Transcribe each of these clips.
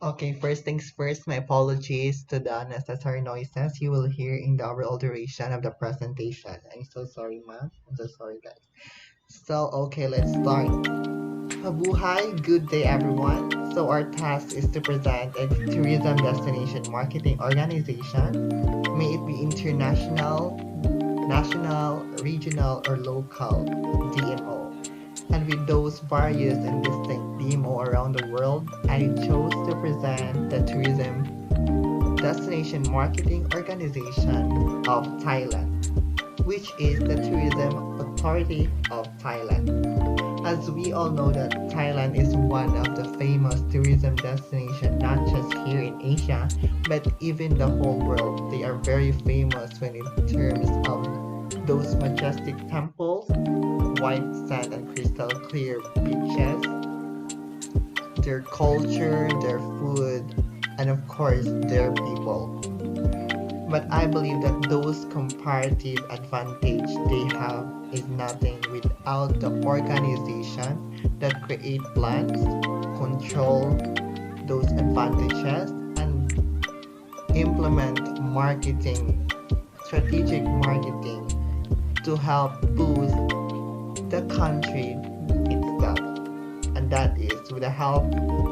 Okay, first things first, my apologies to the unnecessary noises you will hear in the overall duration of the presentation. I'm so sorry, ma'am. I'm so sorry, guys. So, okay, let's start. Mabuhay, good day, everyone. So, our task is to present a tourism destination marketing organization, may it be international, national, regional, or local DMO. And with those various and distinct DMO around the world, I chose to present the Tourism Destination Marketing Organization of Thailand, which is the Tourism Authority of Thailand. As we all know that Thailand is one of the famous tourism destinations, not just here in Asia, but even the whole world. They are very famous when in terms of those majestic temples, white sand and crystal clear beaches, their culture, their food, and of course their people. But I believe that those comparative advantage they have is nothing without the organization that create plans, control those advantages, and implement marketing, strategic marketing to help boost the country itself. And that is with the help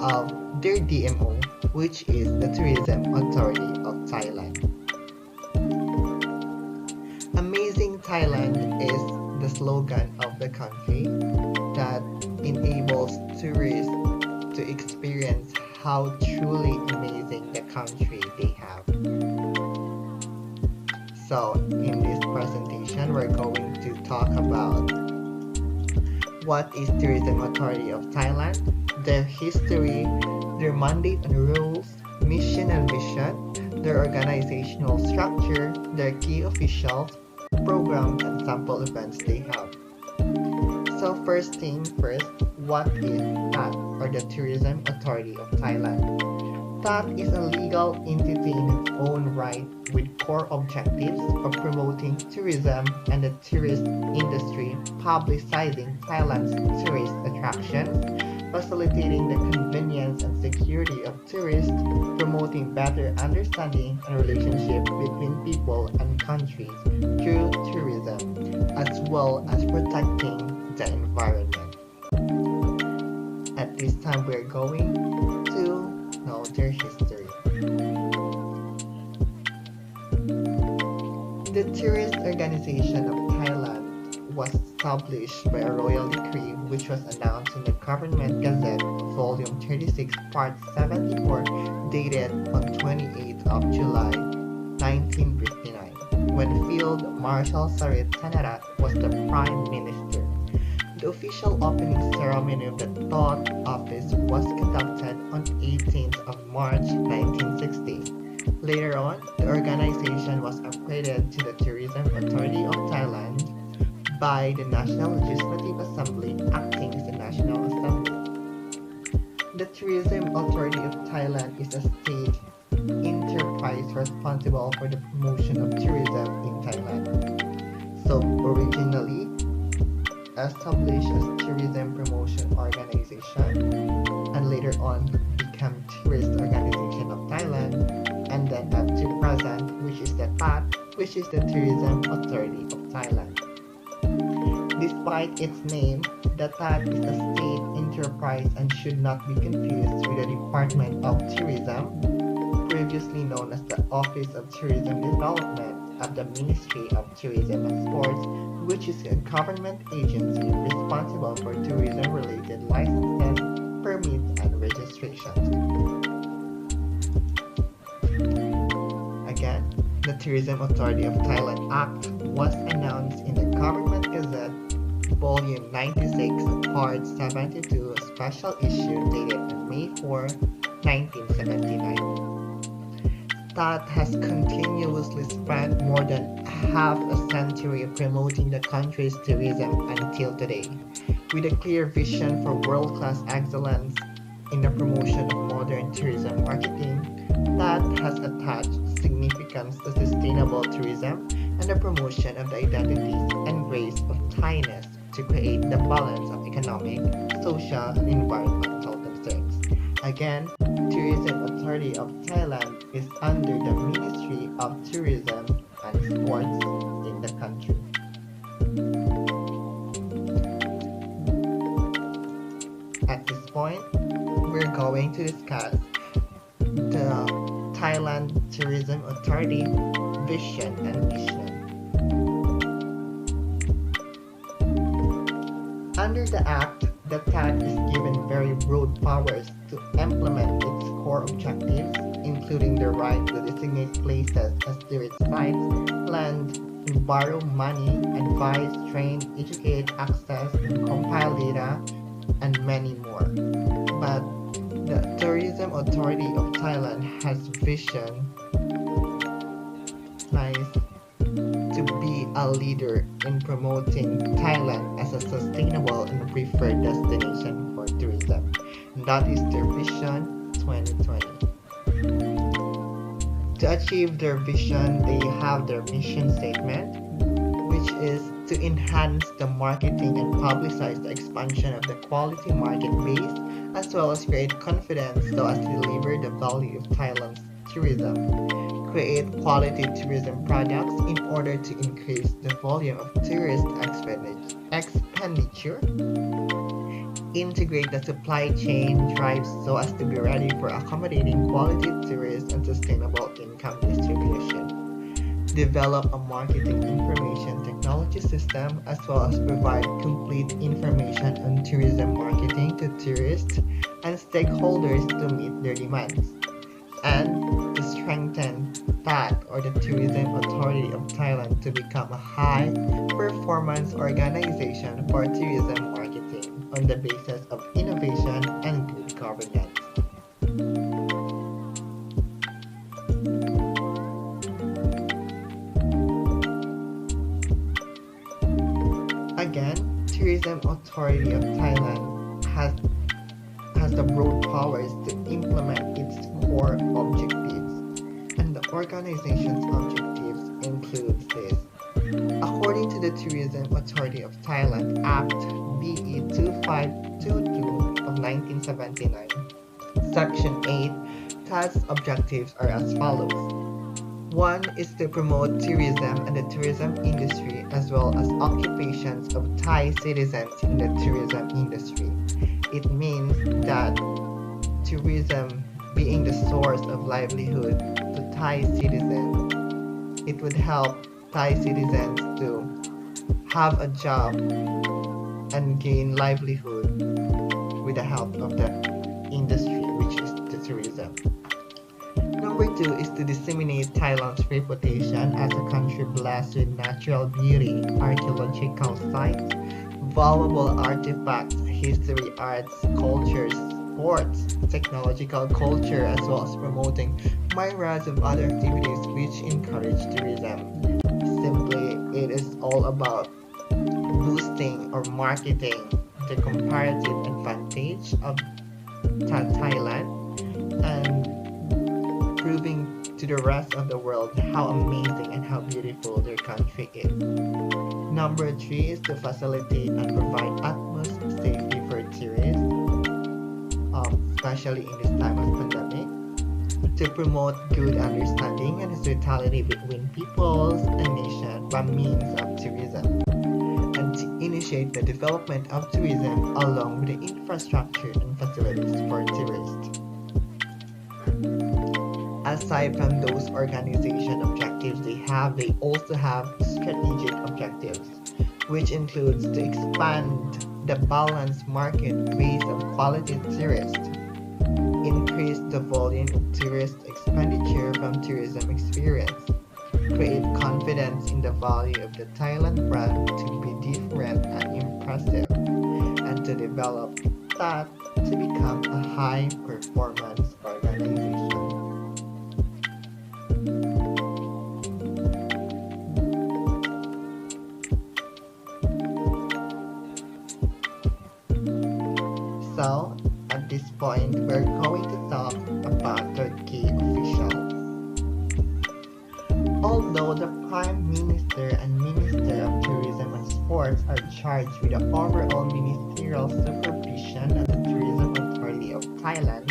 of their DMO, which is the Tourism Authority of Thailand. Amazing Thailand is the slogan of the country that enables tourists to experience how truly amazing the country they have. So, in this presentation, we're going to talk about what is Tourism Authority of Thailand, their history, their mandate and rules, mission and vision, their organizational structure, their key officials, programs, and sample events they have. So first thing first, what is TAT or the Tourism Authority of Thailand? TAT is a legal entity in its own right with core objectives of promoting tourism and the tourist industry, publicizing Thailand's tourist attractions, facilitating the convenience and security of tourists, promoting better understanding and relationship between people and countries through tourism, as well as protecting the environment. At this time, we're going to know their history. The Tourist Organization of Thailand was established by a royal decree which was announced in the Government Gazette, Volume 36, Part 74, dated on 28th of July 1959, when Field Marshal Sarit Tanarat was the Prime Minister. The official opening ceremony of the Thought Office was conducted on 18th of March 1960. Later on, the organization was upgraded to the Tourism Authority of Thailand by the National Legislative Assembly acting as the National Assembly. The Tourism Authority of Thailand is a state enterprise responsible for the promotion of tourism in Thailand. So originally established as Tourism Promotion Organization and later on became Tourist Organization of Thailand and then up to present, which is the TAT, which is the Tourism Authority of Thailand. Despite its name, the TAT is a state enterprise and should not be confused with the Department of Tourism, previously known as the Office of Tourism Development of the Ministry of Tourism and Sports, which is a government agency responsible for tourism-related licenses, permits, and registrations. Again, the Tourism Authority of Thailand Act was announced in the Government Gazette, Volume 96, Part 72, Special Issue dated on May 4, 1979. TAT has continuously spent more than half a century promoting the country's tourism until today, with a clear vision for world-class excellence in the promotion of modern tourism marketing. TAT has attached significance to sustainable tourism and the promotion of the identities and grace of Thainess to create the balance of economic, social, and environmental concerns. Again, Tourism Authority of Thailand is under the Ministry of Tourism and Sports in the country. At this point, we're going to discuss the Thailand Tourism Authority vision and mission. Under the Act, the TAG is given very broad powers to implement its core objectives, including the right to designate places as tourist sites, land, and borrow money, advise, train, educate, access, and compile data, and many more. But the Tourism Authority of Thailand has vision to be a leader in promoting Thailand as a sustainable and preferred destination for tourism. And that is their Vision 2020. To achieve their vision, they have their mission statement, which is to enhance the marketing and publicize the expansion of the quality market base, as well as create confidence so as to deliver the value of Thailand's tourism. Create quality tourism products in order to increase the volume of tourist expenditure. Integrate the supply chain drives so as to be ready for accommodating quality tourists and sustainable income distribution. Develop a marketing information technology system as well as provide complete information on tourism marketing to tourists and stakeholders to meet their demands. And to strengthen THAT, or the Tourism Authority of Thailand, to become a high-performance organization for tourism marketing on the basis of innovation and good governance. Again, Tourism Authority of Thailand has the broad powers to implement its core objectives, and the organization's objectives include this. According to the Tourism Authority of Thailand Act BE 2522 of 1979, Section 8, TA's objectives are as follows. 1 is to promote tourism and the tourism industry as well as occupations of Thai citizens in the tourism industry. It means that tourism being the source of livelihood to Thai citizens, it would help Thai citizens to have a job and gain livelihood with the help of the industry, which is the tourism. Number 2 is to disseminate Thailand's reputation as a country blessed with natural beauty, archaeological sites, valuable artifacts, history, arts, culture, sports, technological culture, as well as promoting myriads of other activities which encourage tourism. Simply, it is all about boosting or marketing the comparative advantage of Thailand and proving to the rest of the world how amazing and how beautiful their country is. Number 3 is to facilitate and provide utmost safety for tourists, especially in this time of pandemic, to promote good understanding and hospitality between peoples and nations by means of tourism, and to initiate the development of tourism along with the infrastructure and facilities for tourists. Aside from those organization objectives they also have strategic objectives, which includes to expand the balanced market base of quality tourists, increase the volume of tourist expenditure from tourism experience, create confidence in the value of the Thailand brand to be different and impressive, and to develop that to become a high-performance organization. So, at this point, we're going to talk about the key officials. Although the Prime Minister and Minister of Tourism and Sports are charged with the overall ministerial supervision of the Tourism Authority of Thailand,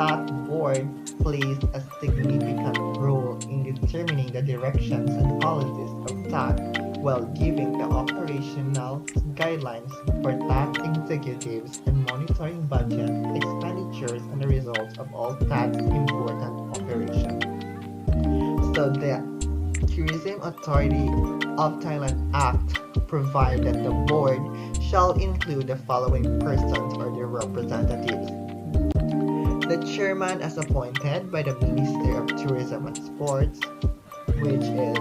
TAT board plays a significant role in determining the directions and policies of TAT while giving the operational guidelines for TAT executives and monitoring budget, expenditures, and the results of all TAT's important operations. So the Tourism Authority of Thailand Act provides that the board shall include the following persons or their representatives. The chairman as appointed by the Minister of Tourism and Sports, which is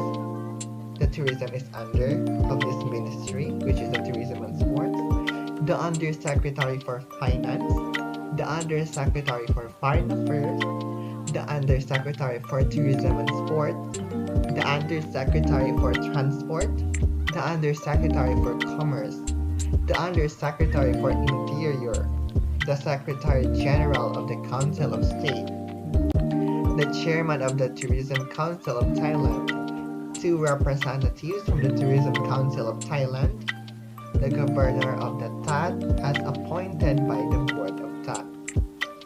the tourism is under of this ministry, which is the tourism and sports. The Undersecretary for Finance, the Undersecretary for Foreign Affairs, the Undersecretary for Tourism and Sport, the Undersecretary for Transport, the Undersecretary for Commerce, the Undersecretary for Interior, the Secretary General of the Council of State, the Chairman of the Tourism Council of Thailand, two representatives from the Tourism Council of Thailand, the Governor of the TAT as appointed by the Board of TAT,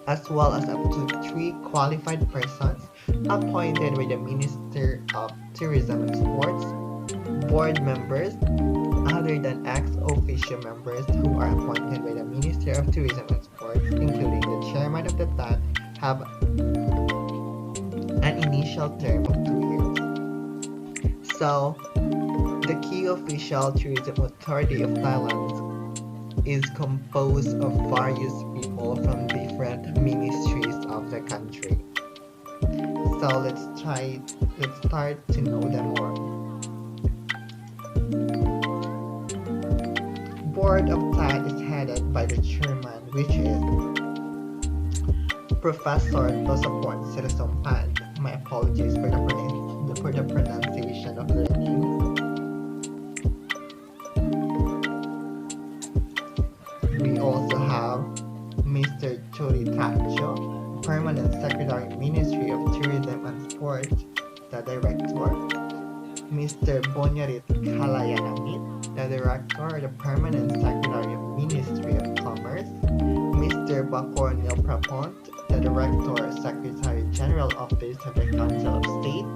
as well as up to 3 qualified persons appointed by the Minister of Tourism and Sports, board members other than ex-officio members who are appointed by the Minister of Tourism and Sports, including the Chairman of the TAT, have an initial term of 2 years. So, the key official tourism authority of Thailand is composed of various people from different ministries of the country. So let's start to know them more. Board of TAT is headed by the chairman, which is Professor Tosapon Sirisompan. My apologies for the pronunciation of their names. We also have Mr. Chori Tacho, Permanent Secretary, Ministry of Tourism and Sport, the Director. Mr. Bonyarit Kalayanamit, the Director, the Permanent Secretary of Ministry of Commerce. Mr. Bakor Nil Prapont, the Director, Secretary General Office of the Council of State.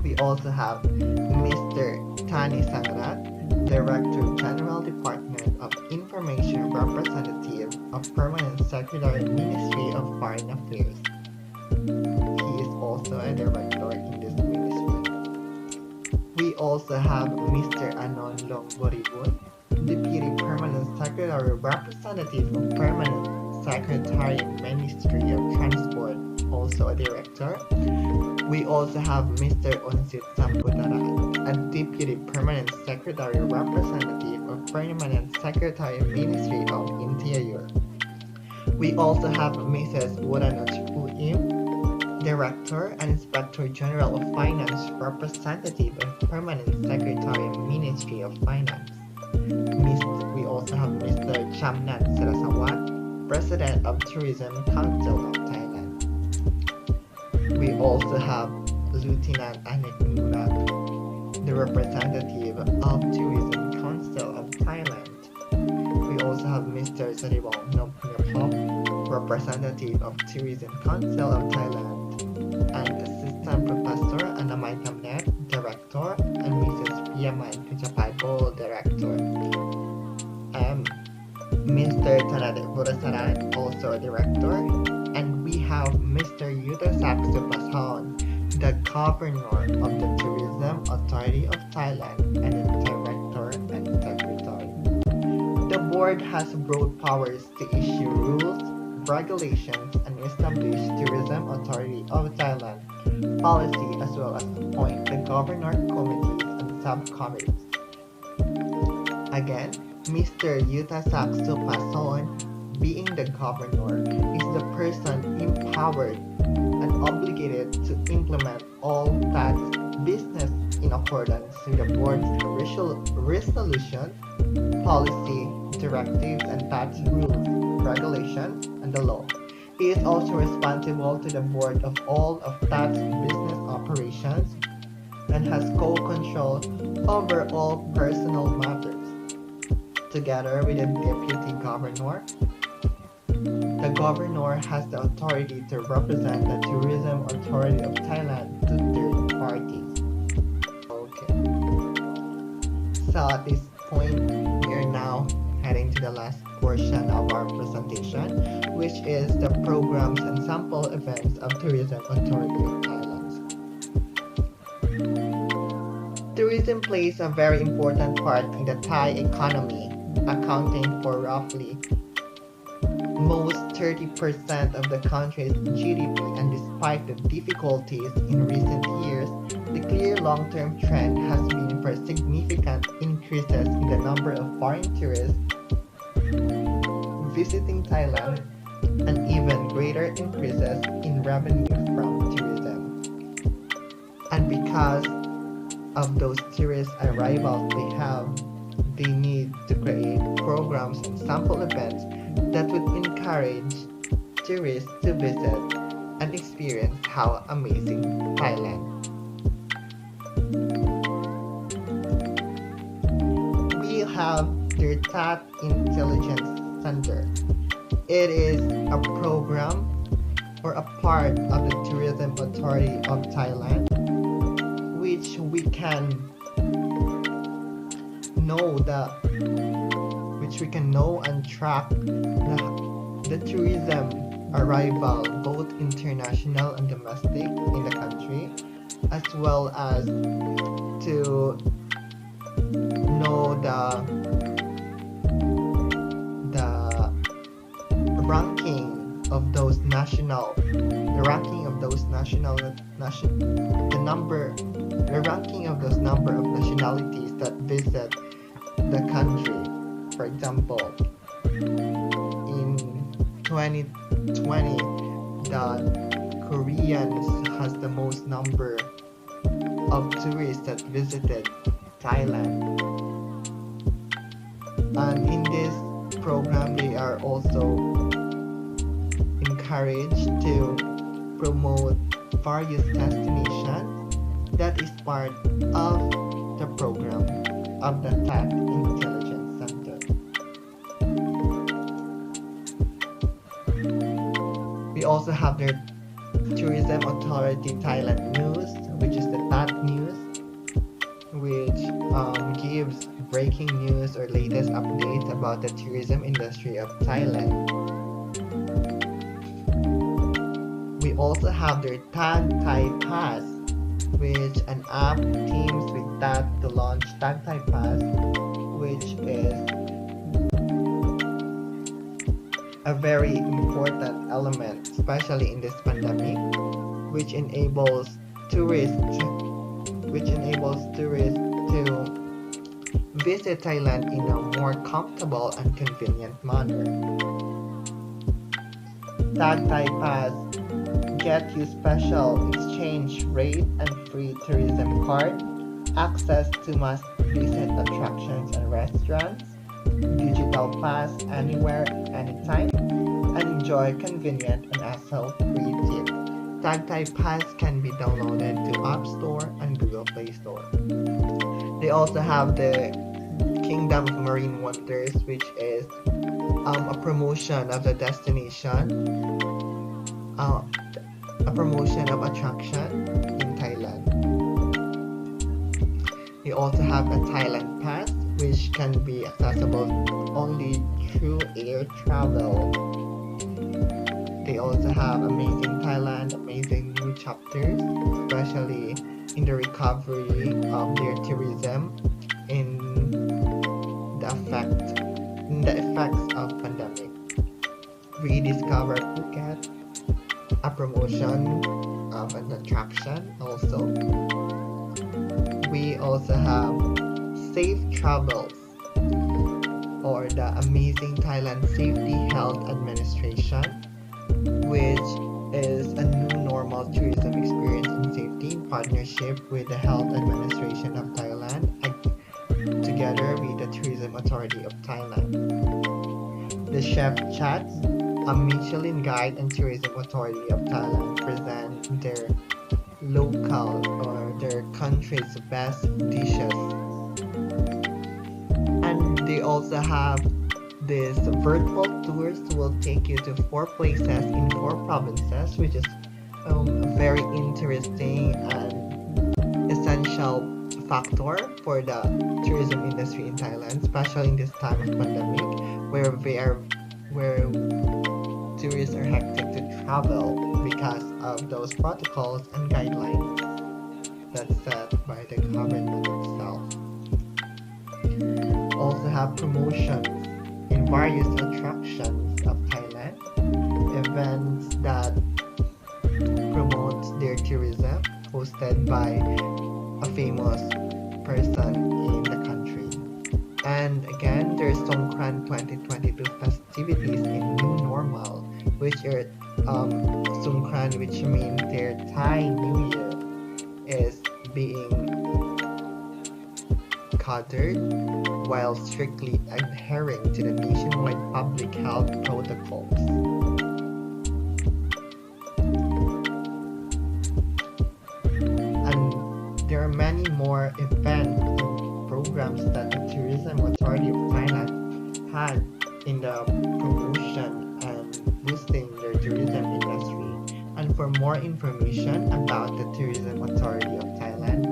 We also have Mr. Tani Sangrat, Director General Department of Information Representative of Permanent Secretary Ministry of Foreign Affairs. He is also a director in this ministry. We also have Mr. Anon Longboribun, Deputy Permanent Secretary Representative of Permanent Secretary Ministry of Transport, also a director. We also have Mr. Onsit Samputaran, a Deputy Permanent Secretary Representative of Permanent Secretary Ministry of Interior. We also have Mrs. Wuranot Uim, Director and Inspector General of Finance Representative of Permanent Secretary Ministry of Finance. We also have Mr. Chamnan Sarasawat, President of Tourism Council of Thailand. We also have Lieutenant Anik Nurat, the representative of Tourism Council of Thailand. We also have Mr. Saribong Nopnyapop, representative of Tourism Council of Thailand, and Assistant Professor Anamai Tamnet, Director, and Mrs. Piaman Pichapaibo, Director. Mr. Tanade Burasaran, also a director, and we have Mr. Yutasak Supason, the Governor of the Tourism Authority of Thailand, and its Director and Secretary. The board has broad powers to issue rules, regulations, and establish Tourism Authority of Thailand policy, as well as appoint the Governor committees and subcommittees. Again, Mr. Yutasak Supason, being the governor, is the person empowered and obligated to implement all TAT's business in accordance with the board's resolution, policy, directives, and TAT's rules, regulations, and the law. He is also responsible to the board of all of TAT's business operations and has co-control over all personal matters. Together with the Deputy Governor, The governor has the authority to represent the Tourism Authority of Thailand to third parties. Okay. So at this point, we are now heading to the last portion of our presentation, which is the programs and sample events of Tourism Authority of Thailand. Tourism plays a very important part in the Thai economy, accounting for roughly most 30% of the country's GDP, and despite the difficulties in recent years, the clear long-term trend has been for significant increases in the number of foreign tourists visiting Thailand and even greater increases in revenue from tourism. And because of those tourist arrivals they need to create programs and sample events that would encourage tourists to visit and experience how amazing Thailand. We have the TAT Intelligence Center. It is a program or a part of the Tourism Authority of Thailand, which we can know and track the tourism arrival, both international and domestic, in the country, as well as to know the ranking of those national number of nationalities that visit the country. For example, in 2020, the Koreans has the most number of tourists that visited Thailand. And in this program, they are also encouraged to promote various destinations that is part of the program of the TAT Intelligence Center. We also have their Tourism Authority Thailand News, which is the TAT News, which gives breaking news or latest updates about the tourism industry of Thailand. We also have their Tag Thai Pass, which an app teams with TAT to launch Tag Thai Pass, which is a very important element, especially in this pandemic, which enables tourists to visit Thailand in a more comfortable and convenient manner. Tag Thai Pass get you special exchange rate and free tourism card, access to must-visit attractions and restaurants, digital pass anywhere, anytime, and enjoy convenient and hassle-free tip. Tag Thai Pass can be downloaded to App Store and Google Play Store. They also have the Kingdom of Marine Wonders, which is a promotion of the destination, a promotion of attraction in Thailand. They also have a Thailand Pass, which can be accessible only through air travel. They also have Amazing Thailand, amazing new chapters, especially in the recovery of their tourism in the effects of pandemic. Rediscover Phuket, a promotion of an attraction also. We also have Safe Travels, or the Amazing Thailand Safety Health Administration, which is a new normal tourism experience and safety in partnership with the Health Administration of Thailand, together with the Tourism Authority of Thailand. The Chef Chats, a Michelin Guide and Tourism Authority of Thailand, present their local or their country's best dishes. And they also have These virtual tours will take you to 4 places in 4 provinces, which is very interesting and essential factor for the tourism industry in Thailand, especially in this time of pandemic, where tourists are hectic to travel because of those protocols and guidelines that's set by the government itself. Also have promotions in various attractions of Thailand, events that promote their tourism hosted by a famous person in the country. And again, there's Songkran 2022 festivities in New Normal, which are Songkran, which means their Thai New Year, is being catered while strictly adhering to the nationwide public health protocols. And there are many more events and programs that the Tourism Authority of Thailand had in the promotion and boosting their tourism industry. And for more information about the Tourism Authority of Thailand,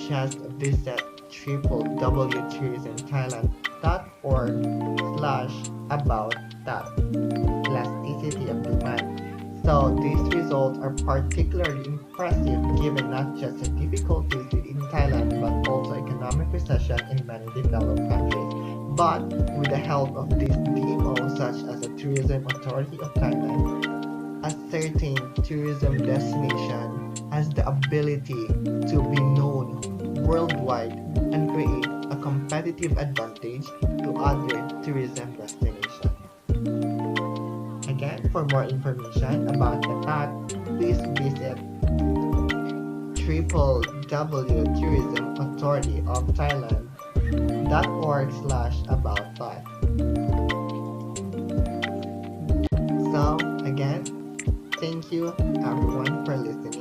just visit www.tourismthailand.org/about-elasticity of demand. So these results are particularly impressive given not just the difficulties within Thailand but also economic recession in many developed countries. But with the help of these DMOs such as the Tourism Authority of Thailand, a certain tourism destination has the ability to be known worldwide and create a competitive advantage to other tourism destinations. Again, for more information about the TAT, please visit www.tourismauthority.thailand.org/about-TAT. So, again, thank you everyone for listening.